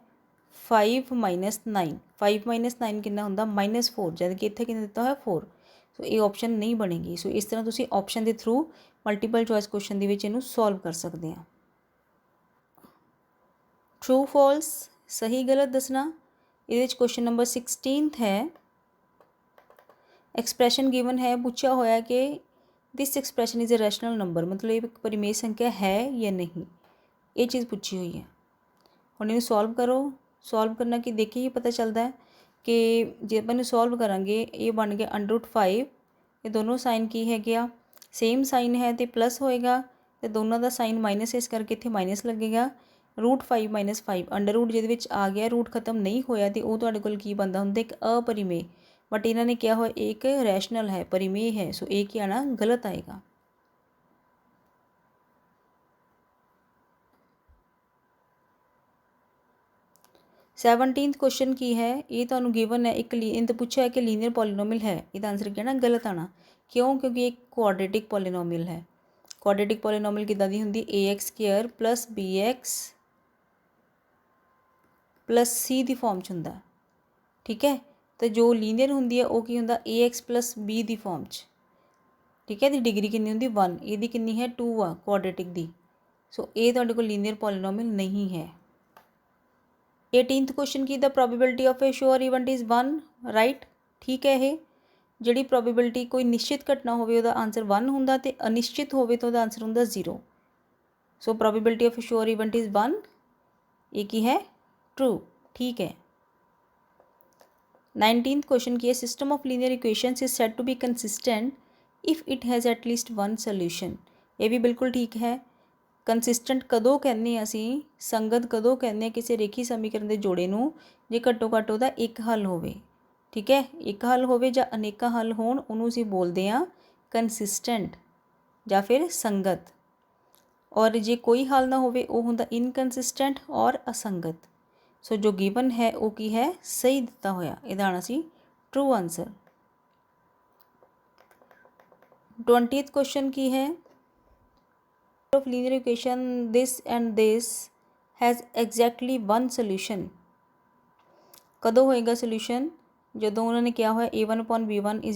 A: 5 माइनस 9। 5 माइनस 9 कितना होंदा -4, जद कि इत्थे कितना दिता है 4। सो ये ऑप्शन नहीं बनेगी। सो इस तरह तुसी ऑप्शन के थ्रू मल्टीपल चॉइस क्वेश्चन दे विच इहनूं सॉल्व कर सकते हैं। ट्रू फॉल्स सही गलत दसना। ये क्वेश्चन नंबर 16 है। एक्सप्रैशन गिवन है, पूछा होया कि this expression is a rational number, मतलब ये परिमेय संख्या है या नहीं, ये चीज़ पूछी हुई है। हुण इहनूं सॉल्व करो। सॉल्व करना कि देखिए पता चलता है कि जे अपन सॉल्व करांगे ये बन गया √5। ये दोनों साइन की है गया सेम साइन है तो प्लस होएगा, तो दोनों का साइन माइनस, इस करके इत्थे माइनस लगेगा। √5 - 5 अंडर रूट जिहदे विच आ गया, रूट खत्म नहीं होया तो वो तुहाडे कोल की बनदा हुंदा एक अपरिमेय, बट इन्होंने क्या हो एक रैशनल है, परिमेय है। सो एक ही आना गलत आएगा। सैवनटीनथ क्वेश्चन की है, ये तो गिवन है एक इन तो पूछा है कि लीनियर पॉलीनोमियल है, इसका आंसर क्या ना गलत आना। क्यों? क्योंकि एक क्वाड्रेटिक पॉलीनोमियल है। क्वाड्रेटिक पॉलीनोमियल किदा दी हुंदी AX² + BX + C the form च हुंदा, ठीक है। तो जो लीनियर हुंदी है वो की हुंदा AX + B दी फॉर्म च, ठीक है। दी डिग्री कितनी हुंदी 1, ये कितनी है 2 आ क्वाड्रेटिक दी। सो ये तुहाडे कोल लीनियर पॉलीनोमियल नहीं है। 18th क्वेश्चन की the probability of A sure event is 1, right, ठीक है। ये जिहड़ी प्रोबेबिलिटी कोई निश्चित घटना होवे उहदा आंसर 1 हुंदा ते अनिश्चित होवे तो उहदा आंसर हुंदा 0। So probability of A sure event is 1, ये की है ट्रू, ठीक है। 19th क्वेश्चन की है system of linear equations is said to be consistent if it has at least 1 solution, ये भी बिल्कुल ठीक है। कंसिस्टेंट कदों कहने असी, संगत कदों कहने किसी रेखी समीकरण के जोड़े नूं जे घट्टो घट्ट उहदा एक हल होवे, ठीक है। एक हल होवे जां अनेका हल होण उहनूं असीं बोलदे हां कंसिस्टेंट जां फिर संगत। और जे कोई हल ना होवे वो हुंदा इनकंसिस्टेंट और असंगत। सो जो गिवन है वो की है सही दिता होया, इहदा आना C true answer. 20th question की है of linear equation this and this has exactly one solution, कदों होएगा सोल्यूशन? जदों उन्होंने क्या होया A1/B1 =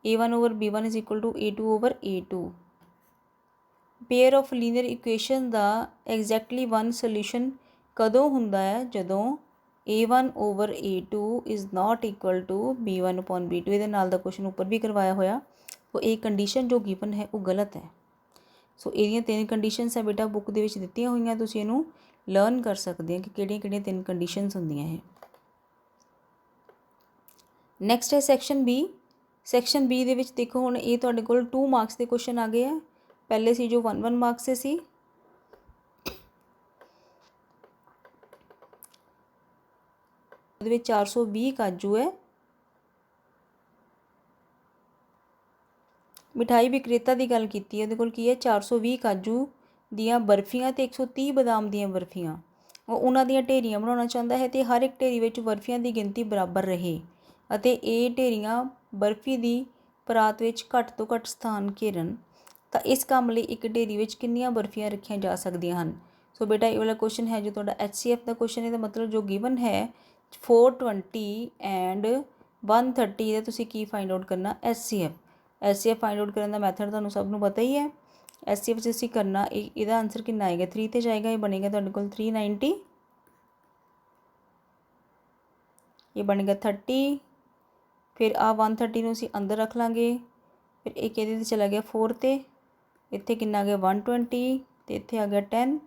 A: A1/B1 = A2/A2। Pair of linear equation का एग्जैक्टली 1 सोल्यूशन कदों हुंदा है? जदों A1/A2 is not equal to B1/B2। ये नाल दा क्वेश्चन ऊपर भी करवाया होया, तो ये कंडीशन जो गिवन है वो गलत है। सो ये 3 कंडीशनस है बेटा बुक दे विच दित्तियां होईयां, तुसीं इहनूं लर्न कर सकते हैं कि किहड़ियां-किहड़ियां 3 कंडीशनस हुंदियां है। नैक्सट है सैक्शन बी। सैक्शन बी दे विच देखो हुण ये तुहाडे कोल 2 मार्क्स के क्वेश्चन आ गए हैं। पहले सी जो 1-1 मार्क्स से सी, ਉਹਦੇ ਵਿੱਚ 420 काजू है। मिठाई विक्रेता की गल की ਉਹਦੇ ਕੋਲ ਕੀ है 420 काजू ਦੀਆਂ ਬਰਫੀਆਂ ਤੇ 130 ਬਦਾਮ ਦੀਆਂ ਬਰਫੀਆਂ। ਉਹ ਉਹਨਾਂ ਦੀਆਂ ਢੇਰੀਆਂ ਬਣਾਉਣਾ ਚਾਹੁੰਦਾ ਹੈ ਤੇ ਹਰ ਇੱਕ ਢੇਰੀ ਵਿੱਚ ਬਰਫੀਆਂ ਦੀ ਗਿਣਤੀ ਬਰਾਬਰ ਰਹੇ ਅਤੇ ਇਹ ਢੇਰੀਆਂ ਬਰਫੀ ਦੀ ਪਰਾਤ ਵਿੱਚ ਘੱਟ ਤੋਂ ਘੱਟ ਸਥਾਨ ਘੇਰਨ ਤਾਂ ਇਸ ਕੰਮ ਲਈ ਇੱਕ ਢੇਰੀ ਵਿੱਚ ਕਿੰਨੀਆਂ ਬਰਫੀਆਂ ਰੱਖੀਆਂ ਜਾ ਸਕਦੀਆਂ ਹਨ। ਸੋ ਬੇਟਾ ਇਹ ਵਾਲਾ क्वेश्चन है जो ਤੁਹਾਡਾ HCF ਦਾ क्वेश्चन ਇਹਦਾ मतलब जो गिवन है 420 एंड 130 ਇਹਦਾ ਤੁਸੀਂ ਕੀ फाइंड आउट करना SCF फाइंड आउट करने का मैथड तुहानूं सब नूं पता ही है। SCF च असीं करना इहदा आंसर कितना आएगा 3 ते जाएगा, ये बनेगा तुहाडे कोल 390, ये बनेगा 30, फिर आ 130 नूं असीं अंदर रख लांगे, फिर एक इहदे ते चला गया 4 ते, इत्थे कितना आ गया 120 ते इत्थे आ गया 10,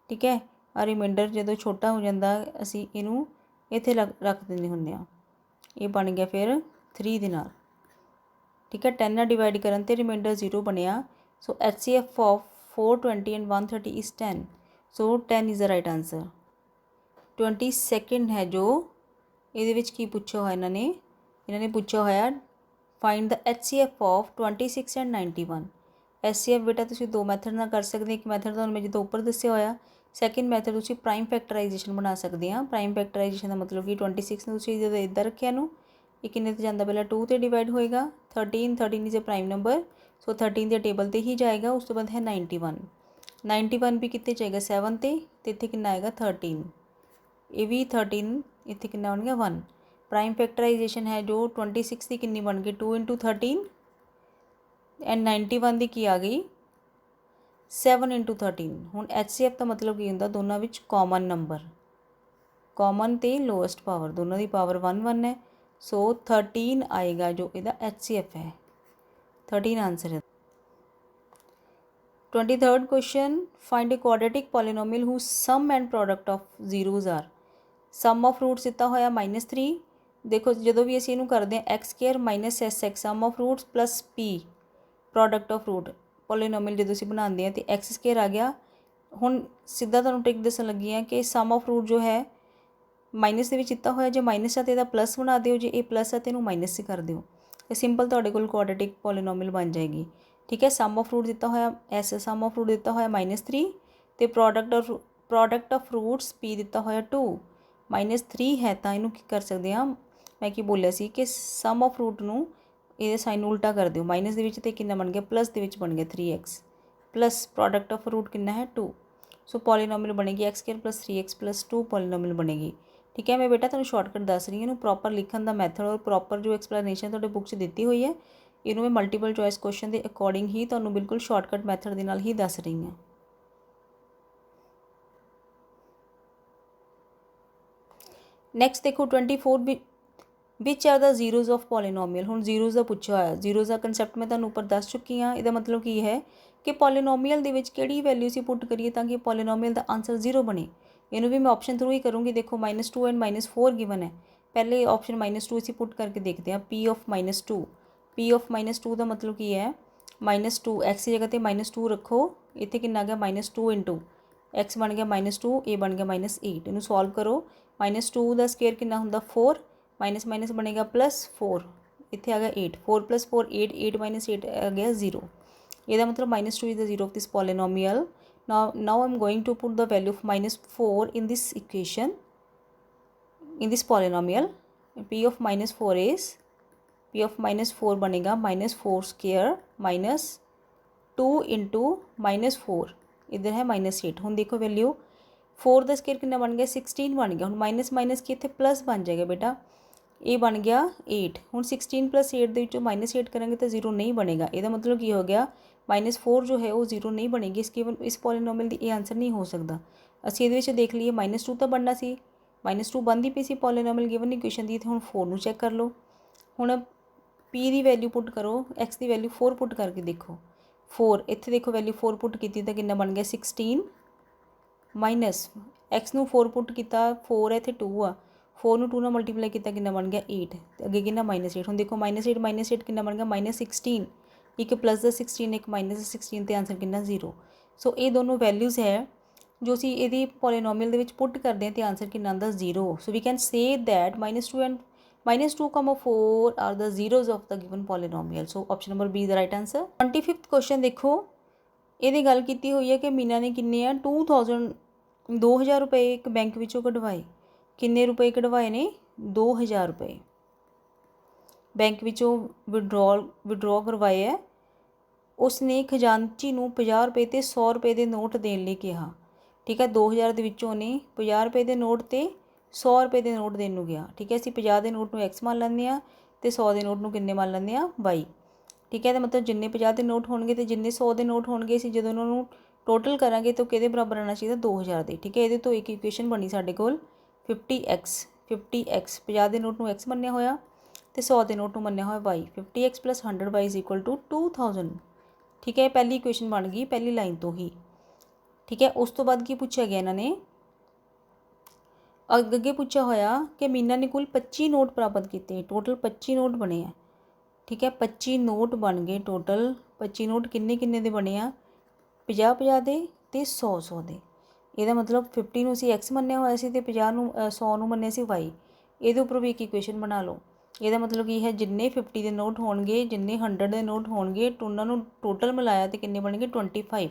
A: ठीक है। आ रिमाइंडर जदों छोटा हो जाता असीं इहनूं इत्थे रख दिंदे हुंदे आ, ये बन गया फिर 3 दे नाल, ठीक है। 10 नाल डिवाइड करन ते रिमाइंडर 0 बनिया। सो HCF of 420 and 130 is 10, so 10 is the right answer. 22nd है जो ये विच की पूछा हुआ इन्होंने पूछा होया find the HCF of 26 and 91। HCF बेटा तुसीं 2 मैथड नाल कर सकते, एक मैथड तुहानूं मैं जो उपर दस्सिया होया, सैकेंड मैथड तुसीं प्राइम फैक्टराइजेशन बना सकते हैं। प्राइम फैक्टराइजेशन का मतलब कि 26 नूं तुसीं जदों इदां रखिया नूं ये किन्ने ते जांदा पहला 2 ते डिवाइड होएगा, 13 इज़ ए प्राइम नंबर, ਸੋ 13 ਦੇ ਟੇਬਲ 'ਤੇ ਹੀ ਜਾਏਗਾ। ਉਸ ਤੋਂ ਬਾਅਦ ਹੈ 91, 91 ਵੀ ਕਿੱਥੇ ਜਾਏਗਾ 7 'ਤੇ ਇੱਥੇ ਕਿੰਨਾ ਆਏਗਾ 13, ਇਹ ਵੀ 13 ਇੱਥੇ ਕਿੰਨਾ ਬਣ ਗਿਆ 1। ਪ੍ਰਾਈਮ ਫੈਕਟਰਾਈਜੇਸ਼ਨ ਹੈ ਜੋ 26 ਦੀ ਕਿੰਨੀ ਬਣ ਗਈ 2 × 13 ਐਂਡ 91 ਦੀ ਕੀ ਆ ਗਈ 7 × 13। ਹੁਣ HCF ਦਾ ਮਤਲਬ ਕੀ ਹੁੰਦਾ, ਦੋਨਾਂ ਵਿੱਚ ਕਾਮਨ ਨੰਬਰ, ਕਾਮਨ ਤੇ ਲੋਐਸਟ ਪਾਵਰ ਦੋਨਾਂ ਦੀ ਪਾਵਰ 1 1 ਹੈ। ਸੋ 13 ਆਏਗਾ ਜੋ ਇਹਦਾ HCF ਹੈ, 13 ਆंसर है। 23rd question, find a quadratic polynomial whose sum and product of zeros are। Sum of roots दिता होया -3। देखो जो भी असीं इहनूं करदे हां x² - SX sum of roots plus P product of root polynomial जो असीं बनाते हैं तो x² आ गया। हुण सीधा तुहानूं ट्रिक दस्सण लगी हां कि सम ऑफ रूट जो है माइनस दे विच दिता होया, जे माइनस है तो इहदा प्लस बना दिओ, जे ए प्लस है तो इहनूं माइनस कर दिओ, तो सिंपल तुहाडे कोल क्वाड्रेटिक पॉलीनोमियल बन जाएगी। ठीक है, सम ऑफ रूट दिता होया एस, सम ऑफ रूट दिता होया -3 तो प्रोडक्ट ऑफ रूट्स P दिता होया 2, -3 है तो इनू की कर सकते हैं, मैं की बोलिया सी कि सम ऑफ रूट नूं ये साइन उल्टा कर दिओ, माइनस दे विच ते कितना बन गया प्लस दे विच बन गया 3x plus product of root कितना है 2। सो पॉलीनोमियल बनेगी x² + 3x + 2 पॉलीनोमियल बनेगी। ठीक है, मैं बेटा तुहानूं शॉर्टकट दस रही हूँ, प्रॉपर लिखण दा मैथड और प्रॉपर जो एक्सप्लेनेशन तुहाडे बुक 'च दित्ती हुई है, इनू मैं मल्टीपल चॉइस क्वेश्चन के अकॉर्डिंग ही तुहानूं बिल्कुल शॉर्टकट मैथड दे नाल ही दस रही हूँ। नैक्सट देखो 24 which are the zeros of polynomial. हुण जीरोज़ का पूछा होया, जीरोज़ का कंसैप्ट मैं तुहानूं उपर दस चुकी हाँ। इसदा मतलब की है कि पॉलीनोमियल दे विच किहड़ी वैल्यू असीं पुट करिए ताकि पॉलीनोमियल का आंसर 0 बने। इनू भी मैं ऑप्शन थ्रू ही करूँगी। देखो -2 एंड -4 गिवन है, पहले ऑप्शन -2 असीं पुट करके देखते हैं। P ऑफ -2, P ऑफ -2 का मतलब की है -2 x की जगह पर -2 रखो, इत्थे कितना आ गया -2 × x बन गया -2, a बन गया -8। इनू सॉल्व करो, -2 का स्केयर कितना हुंदा 4, माइनस माइनस बनेगा +4, इत्थे आ गया 8, 4 + 4 8, 8 - 8 आ गया 0। इसका मतलब -2 is the 0 of this polynomial. Now I am going to put the value of -4 in this equation, in this polynomial. P of -4 is, P of -4 बनेगा -4² -2 × -4, इधर है -8। हुण देखो वैल्यू 4 का स्केयर कितना बन गया 16 बन गया। हुण माइनस माइनस की इत्थे प्लस बन जाएगा बेटा, ये बन गया 8। हुण 16 + 8 दे विचों -8 करेंगे तो 0 नहीं बनेगा। इसका मतलब की हो गया -4 जो है वो 0 नहीं बनेगी। इस पॉलीनोमियल की ये आंसर नहीं हो सकता। असीं इहदे विच देख लीए -2 तो बनना सी, -2 बनती पई सी पॉलीनोमियल गिवन इक्वेशन की। हुण 4 नूं चैक कर लो, हुण P की वैल्यू पुट करो, x की वैल्यू 4 पुट करके देखो, 4 इत्थे देखो वैल्यू 4 पुट की तो कितना बन गया 16 माइनस x नूं 4 पुट किया 4 है, इत्थे 2 आ, 4 नूं 2 नाल मल्टीप्लाई किया कितना बन गया 8, अगे कितना -8। हुण देखो -8 कितना बन गया -16, एक प्लस द 16 एक माइनस द 16 तो आंसर कितना 0। सो ये दोनों वैल्यूज़ है जो असीं इहदी पॉलीनोमियल दे विच पुट करते हैं तो आंसर कितना आंदा 0। So we can say that -2 and -2, 4 are the zeros of the given polynomial. So option number B the right answer. 25th question देखो, ये गल की हुई है कि मीना ने किन्ने 2000 रुपए एक बैंक विचों कढवाए। किन्ने रुपए कढवाए ने 2000 रुपए बैंक विचों विड्रॉ करवाए है। उसने खजानची नूं 50 रुपए ते 100 रुपए के नोट देने लई कहा। ठीक है, 2000 दे विचों ने 50 रुपए के नोट ते 100 रुपए के नोट देने नूं गया। ठीक है, असीं 50 के नोट नूं x मान लैंदे आ ते 100 के नोट नूं किन्ने मान लैंदे आ y। ठीक है, तो मतलब जिन्ने 50 के नोट होणगे ते जिन्ने 100 के नोट होणगे, असीं जदों उन्हां नूं टोटल करांगे तो किहदे बराबर आना चाहिए 2000 के। ठीक है, ये तो एक इक्वेशन बनी साडे कोल 50x 50 के नोट नूं x मन्निया होया तो 100 के नोट नूं मन्निया होया y। 50x + 100y = 2000। ठीक है, पहली इक्वेशन बन गई पहली लाइन तो ही। ठीक है, उस तो बाद की पूछा गया इन्होंने अगे पूछा होया कि मीना ने कुल 25 नोट प्राप्त किए, टोटल 25 नोट बने हैं। ठीक है, 25 नोट बन गए टोटल। 25 नोट किन्ने किन्ने दे बने आ 50 दे ते 100 दे। ਇਹਦਾ मतलब 50 ਨੂੰ ਅਸੀਂ x ਮੰਨਿਆ ਹੋਇਆ ਸੀ ਤੇ 50 ਨੂੰ 100 ਨੂੰ ਮੰਨਿਆ ਸੀ y। ਇਹਦੇ ਉੱਪਰ ਵੀ ਇੱਕ ਇਕੁਏਸ਼ਨ ਬਣਾ ਲਓ। ਇਹਦਾ मतलब ਕੀ ਹੈ ਜਿੰਨੇ 50 ਦੇ ਨੋਟ ਹੋਣਗੇ ਜਿੰਨੇ 100 ਦੇ ਨੋਟ ਹੋਣਗੇ ਉਹਨਾਂ ਨੂੰ ਟੋਟਲ ਮਿਲਾਇਆ ਤੇ ਕਿੰਨੇ ਬਣਨਗੇ 25।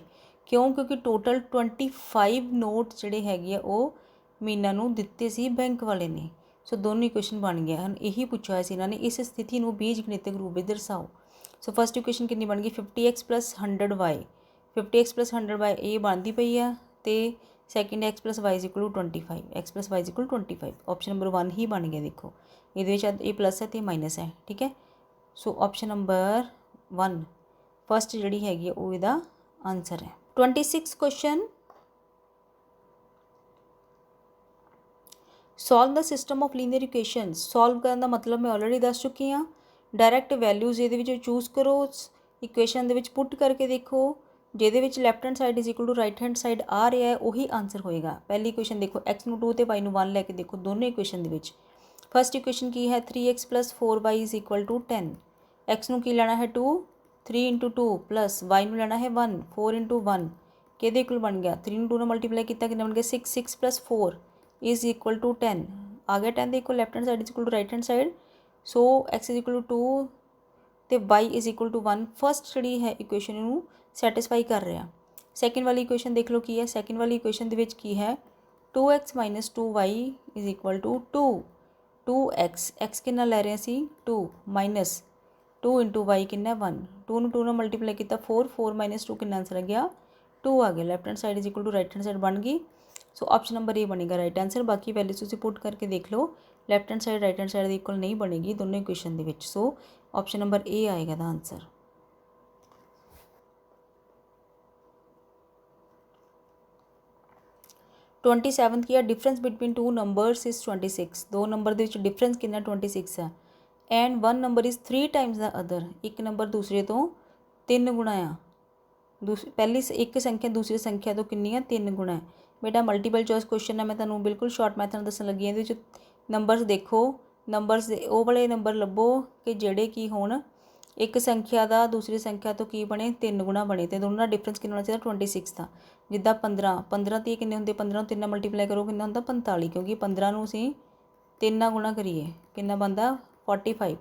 A: ਕਿਉਂ? ਕਿਉਂਕਿ ਟੋਟਲ 25 ਨੋਟ ਜਿਹੜੇ ਹੈਗੇ ਆ ਉਹ ਮੀਨਾ ਨੂੰ ਦਿੱਤੇ ਸੀ ਬੈਂਕ ਵਾਲੇ ਨੇ। ਸੋ ਦੋਨੋਂ ਇਕੁਏਸ਼ਨ ਬਣ ਗਿਆ ਹਨ। ਇਹੀ ਪੁੱਛਿਆ ਸੀ ਇਹਨਾਂ ਨੇ, ਇਸ ਸਥਿਤੀ ਨੂੰ ਬੀਜ ਗਣਿਤਕ ਰੂਪ ਵਿੱਚ ਦਰਸਾਓ। सो फस्ट इक्वेशन कितनी बन गई 50x plus 100y 50x plus 100y ये बनती पई है तो second x plus y is equal to 25 x plus y is equal 25 option number 1 ही बन गया। देखो ये प्लस है तो माइनस है ठीक है। सो ऑप्शन नंबर 1 फस्ट जी हैगी वो इसका आंसर है। 26 question solve the system of linear equations. Solve करने का मतलब मैं ऑलरेडी दस चुकी हाँ। डायरैक्ट वैल्यूज़ ये चूज़ करो इक्वेशन के पुट करके देखो जिहदे left hand side is equal to right hand side आ रहा है वही आंसर होएगा। पहली इक्वेशन देखो x नू 2 तो y नू 1 लैके देखो दोनों इक्वेशन के फस्ट इक्वेशन की है 3x plus 4y is equal to 10 x नू की लेना है 2 3 इंटू 2 प्लस y नू लेना है 1 4 इंटू 1 कि इक्वल बन गया 3 नू 2 ने मल्टीप्लाई किया कि बन गया 6 6 प्लस 4 इज इक्वल टू 10 आ गया 10 देखो left hand side is equal to right hand side. So x is equal to 2 तो y is equal to 1 first जी है इक्वेशन नू सैटिस्फाई कर रहा। सैकेंड वाली इक्वेशन देख लो की है सैकेंड वाली इक्वेशन की है 2x minus 2y is equal to 2x x कितना लै रहे सी 2 माइनस 2 इंटू y कितना 1 2 नू 2 ने मल्टीप्लाई किया 4 4 माइनस 2 कितना आंसर आ गया 2 आ गया। Left hand side is equal to right hand side बन गई। सो ऑप्शन नंबर ए बनेगा राइट आंसर। बाकी वैल्यूज तुसीं पुट करके देख लो left hand side right hand side equal नहीं बनेगी दोनों इक्वेशन के। सो ऑप्शन नंबर ए आएगा दा आंसर। 27 की है difference between two numbers is 26 दो नंबर के डिफरेंस कितना 26 है and one number is 3 times the other एक नंबर दूसरे तो 3 गुणा आ पहली एक संख्या दूसरी संख्या तो कितनी है 3 गुणा है। बेटा मल्टीपल चॉइस क्वेश्चन है मैं तुहानूं बिल्कुल शॉर्ट मैथड दसन लगी है। ये नंबरस देखो नंबरस वो वाले नंबर लभो कि जिहड़े की होण एक संख्या का दूसरी संख्या तो की बने 3 गुणा बने तो दोनों का डिफरेंस कितना होना चाहिए 26 का। जिदा 15 15 तो किन्ने होंगे 15 को 3 नाल मल्टीप्लाई करो कितना होंदा 45 क्योंकि 15 नूं असीं 3 नाल गुणा करिए कितना बनता 45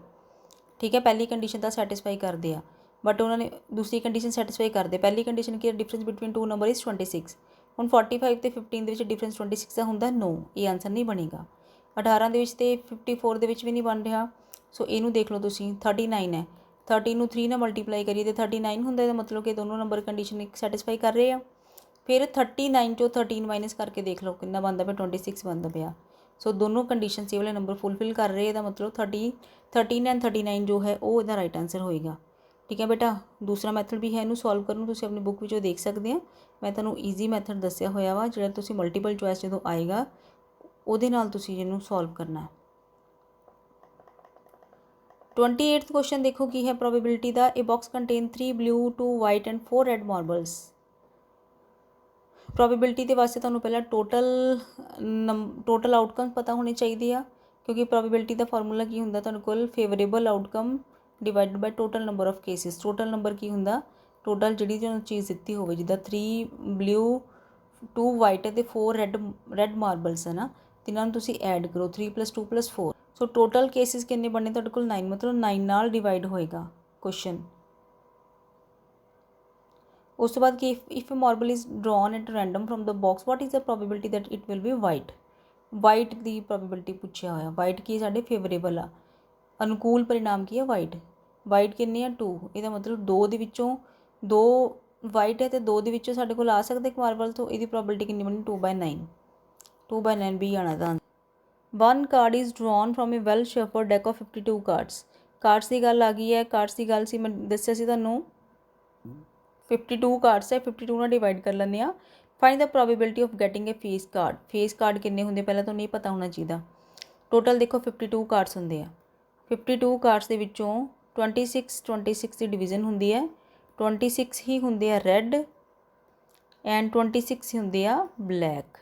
A: ठीक है। पहली कंडीशन तो सैटिस्फाई करते हैं बट उन्होंने दूसरी कंडीशन सैटिस्फाई करते पहली कंडीशन की difference between two number is 26 हुण 45 तो 15 के डिफरेंस 26 का होंदा नो ये आंसर नहीं बनेगा। 18 के 54 के भी नहीं बन रहा। सो इनू देख लो तुसीं 39 है 30 नूं 3 नाल मल्टीप्लाई करिए तो 39 होंदा है मतलब कि दोनों नंबर कंडीशन एक सैटिस्फाई कर रहे हैं। फिर 39 चो 13 माइनस करके देख लो कितना बनता पे 26 बनता पाया। सो दोनों कंडीशन ये वाले नंबर फुलफिल कर रहे हैं मतलब 13 एंड 39 जो है वो इसका राइट आंसर होएगा ठीक है। बेटा दूसरा मैथड भी है इनू सॉल्व करन तुसीं अपनी बुक विचों देख सकते हैं। मैं तुहानूं ईजी मैथड दस्सिया होया वा जिहड़ा तुसीं मल्टीपल चॉइस जो आएगा उहदे नाल तुसीं इहनूं सॉल्व करना है। 28th क्वेश्चन देखो की है प्रोबेबिलिटी दा a box contain 3 blue 2 white and 4 red marbles. Probability के वास्ते तुहानूं पहला टोटल आउटकम पता होने चाहिए क्योंकि प्रोबेबिलिटी का फॉर्मूला की हुंदा तुहानूं कोल favourable outcome divided by total number of cases. Total number की हुंदा टोटल जिहड़ी चीज़ दित्ती होवे जिद्दां 3 ब्लू 2 वाइट है तो 4 रेड मार्बल्स है ना तिन्हां नूं तुसीं ऐड करो 3 + 2 + 4। सो टोटल केसिस कितने बनने तुहाडे कोल 9 मतलब 9 नाल डिवाइड होएगा क्वेश्चन। उस तो बाद कि if A marble is drawn at random from the box what is the probability that it will be white. White की प्रोबेबिलिटी पूछा होया वाइट की साढ़े फेवरेबल आ अनुकूल परिणाम की है वाइट। वाइट कितनी है 2 ये मतलब 2 दे विचों 2 वाइट है तो 2 दे विचों साढ़े कोल आ सकते एक मार्बल तो ये प्रोबेबिलिटी कितनी बनी 2/9 2/9 भी आना था। One card is drawn from a well shuffled deck of 52 cards की गल आ गई है। कार्ड्स की गल सी मैं दस्सिया सी तुहानूं 52 कार्ड्स है 52 ना डिवाइड कर लें। Find the probability of getting a face card किन्ने होंगे पहले तो नहीं पता होना चाहिए। टोटल देखो 52 कार्ड्स होंगे आ 52 कार्ड्स के विचों 26 की डिवीजन होंगी है 26 ही होंगे आ रेड एंड 26 होंगे आ ब्लैक।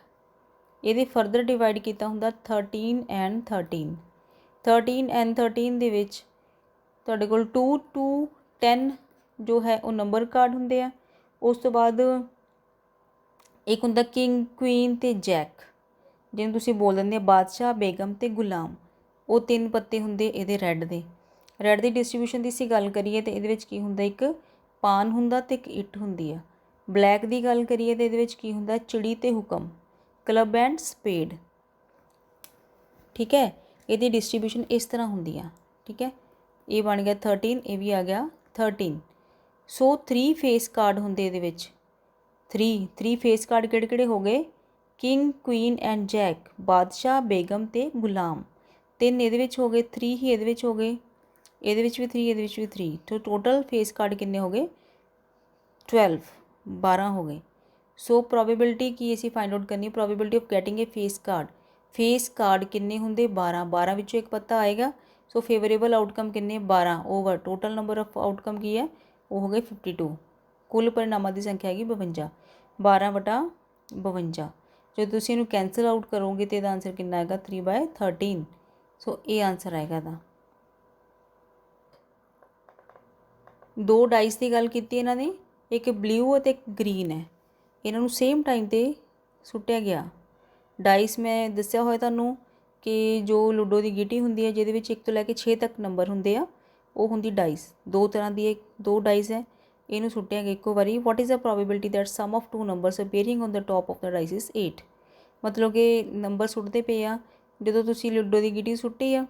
A: ये फरदर डिवाइड किया होंगे 13 एंड 13 दे विच तुहाडे कोल 2 to 10 जो है वो नंबर कार्ड होंगे आ। उस तो बाद एक होंगे किंग क्वीन ते जैक जिन्हें तुसीं बोल देंगे बादशाह बेगम ते गुलाम वो 3 पत्ते होंगे ये रेड की डिस्ट्रीब्यूशन की असीं गल करिए तो ये की होंगे एक पान होंगे तो एक इट होंगी है। ब्लैक की गल करिए तो ये की होंगे चिड़ी ते हुक्म क्लब एंड स्पेड ठीक है। ये डिस्ट्रीब्यूशन इस तरह होंगी है ठीक है। ये बन गया 13 ये भी आ गया 13। सो 3 फेस कार्ड होंगे ये, 3 फेस कार्ड किहड़े हो गए, किंग क्वीन एंड जैक, बादशाह बेगम ते गुलाम। 3 ये हो गए, 3 ही ये हो गए, ये भी 3 ये भी 3। तो टोटल फेस कार्ड किन्ने हो गए, 12, 12 हो गए। सो प्रोबेबिलिटी की असी फाइंड आउट करनी, probability of getting a face card किन्ने होंगे, 12, 12 विचों एक पत्ता आएगा। सो फेवरेबल आउटकम किन्ने, 12 over total number of outcome की है वो हो गए 52। कुल परिणामां की संख्या हैगी 52, 12/52। जो तुसीं इहनूं कैंसल आउट करोगे तो इसदा आंसर कितना आएगा, 3/13। सो ये आंसर आएगा इसदा। 2 डाइस की गल की इन्हां ने, एक ब्लू और एक ग्रीन है, इन्हों सेम टाइम पर सुट्टिया गया। डाइस मैं दस्सिया होया तुहानूं कि जो लूडो की गिटी हुंदी है जिहदे विच 1 तो लैके 6 तक नंबर हुंदे आ, वो हुंदी डाइस। 2 तरह की 2 डाइस है, इनू सुट्टिया गया एको बारी। What is the probability that sum of 2 numbers appearing on the top of the dice is 8। मतलब कि नंबर सुट्टते पे आ, जो तुसीं लूडो की गिटी सुट्टी आ,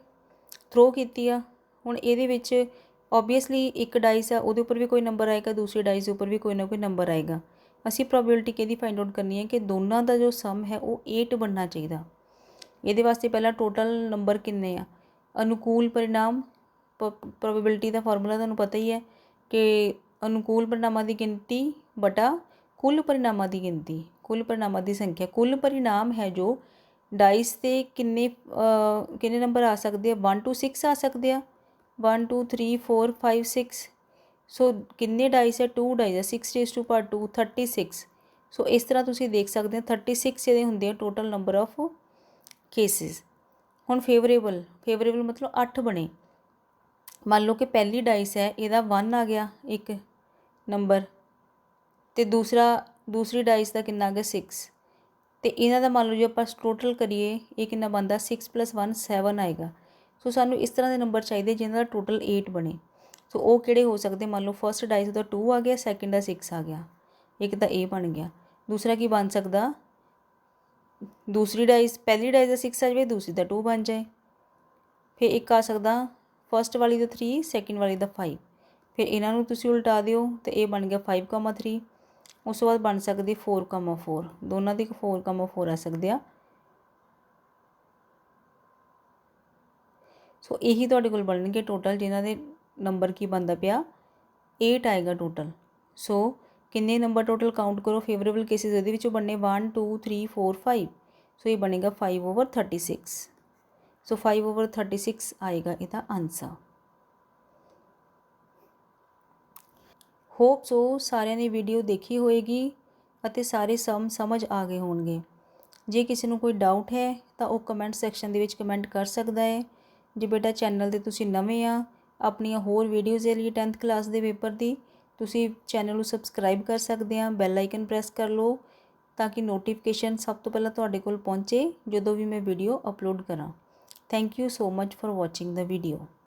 A: थ्रो की आ, हुण इहदे विच ओबीअसली एक डाइस है उहदे उपर भी कोई नंबर आएगा, दूसरी डाइस उपर भी कोई ना कोई नंबर आएगा। असी प्रोबेबिलिटी कि फाइंड आउट करनी है कि दोनों का जो सम है वो 8 बनना चाहिए। ये वास्ते पहला टोटल नंबर किन्ने आ, अनुकूल परिणाम, प्रोबेबिलिटी का फॉर्मूला तुहानूं पता ही है कि अनुकूल परिणामों की गिनती बटा कुल परिणामों की गिनती, कुल परिणामों की संख्या। कुल परिणाम है जो डाइस से किन्ने नंबर आ सकते हैं, 1 to 6 आ सकते हैं, 1 2 3 4 5 6। सो किन्ने डाइस है, 2 डाइस है, 6 raised to power 2, 36। सो इस तरह तुसीं देख सकते हैं 36 ये होंगे टोटल नंबर ऑफ केसिस। हुण फेवरेबल मतलब 8 बने। मान लो कि पहली डाइस है यदा 1 आ गया एक नंबर, तो दूसरी डाइस का कितना आ गया 6, तो इन्हों का मान लो जो आप टोटल करिए ये कितना बनता, 6 + 1 7 आएगा। सो सानू इस तरह के नंबर चाहिए जिन्हों का टोटल 8 बने। सो वो किहड़े हो सकते, मान लो फर्स्ट डाइस का 2 आ गया, सैकेंड का 6 आ गया, एक तो ए बन गया। दूसरा की बन सकता, दूसरी डाइस पहली डाइस का 6 आ जाए, दूसरी का 2 बन जाए। फिर एक आ सकता फर्स्ट वाली का 3, सैकेंड वाली का 5। फिर इन्हों तुसीं उल्टा दिओ तो ये बन गया 5,3। उस तो बाद बन सकती 4,4, दोनों की 4,4 आ सकते हैं। सो यही तुहाडे कोल बनणगे टोटल जिन्हां दे नंबर की बनता पिया 8 आएगा टोटल। सो किन्ने नंबर टोटल काउंट करो, फेवरेबल केसिस ये बनने 1 2 3 4 5। सो ये बनेगा 5/36। सो 5/36 आएगा इसका आंसर। होप सो सारिਆਂ ने वीडियो देखी होएगी ਅਤੇ सारे सम समझ आ गए होंगे। जे किसी को कोई डाउट है तो वह कमेंट सैक्शन के कमेंट कर सकता है। जे बेटा चैनल ते तुसी नवे आ, अपनी होर वीडियोज़ के लिए 10th क्लास के पेपर की तुसी चैनल को सबसक्राइब कर सकते हैं, बैल आइकन प्रेस कर लो ताकि नोटिफिकेशन सब तो पहला तुहाडे कोल पहुँचे जो भी मैं वीडियो अपलोड करा। Thank you so much for watching the video.